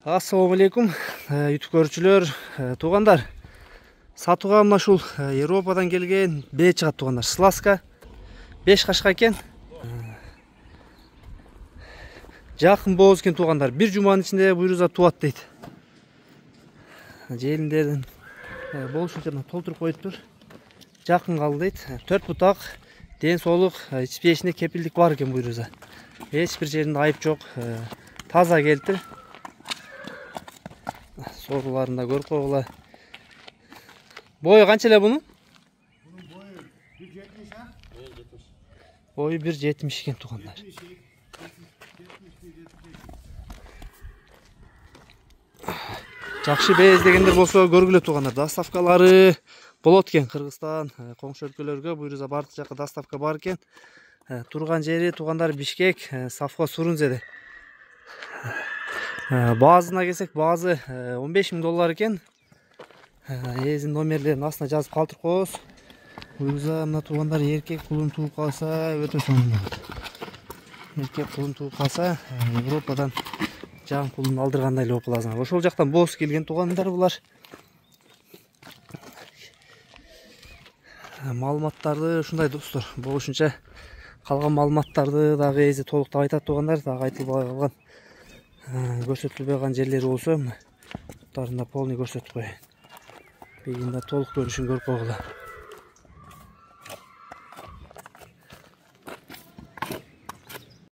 Assalamu алейкум, YouTube көрүүчүлөр, туугандар. Сатууга мына ушул Европадан келген бээ чыгат туугандар. Сласка 5 кашка экен. Жакын болобуз экен туугандар. Бир жуманын ичинде буйруза туат дейт. Желиндерден болушунча толтуруп коюптур. Жакын калды дейт. 4 бутак, ден соолук, ичпешине кепилдик бар экен буйруза. Эч бир жеринде айып жок. Таза келтир. Sorullarında görüp koyula. Boyu kançayla bunun? Bunun boyu 1.70 ha? Boyu 1.70 iken tuğanlar. Жақшы бээ издегендер болсо көргүлө тугандар. Доставкалары болот экен Кыргызстан, коңшу өлкөлөргө буйруза бардык жака доставка бар экен. Турган жери тугандар Бишкек, Сафка Сурунзеде. Bazına gelsek bazı 15.000 dolar eкен. Ezin номерлерин астына жазып калтырып коебуз. Буйруза мына туугандар эркек кулун тууп калса өтө сонун болот. Эркек кулун тууп калса Европадан жан кулун алдыргандай эле болуп каласыңар. Ошол жактан боз келген туугандар булар. Маалыматтарды ушундай достор. Болушунча калган маалыматтарды дагы эзи толуктап айтат туугандар, дагы айтылбай калган. Көрсөтүлбөй калган жерлери болсо, буттарында полный көрсөтүп коеюн. Бегинде толук көрүшүн көрүп койгула.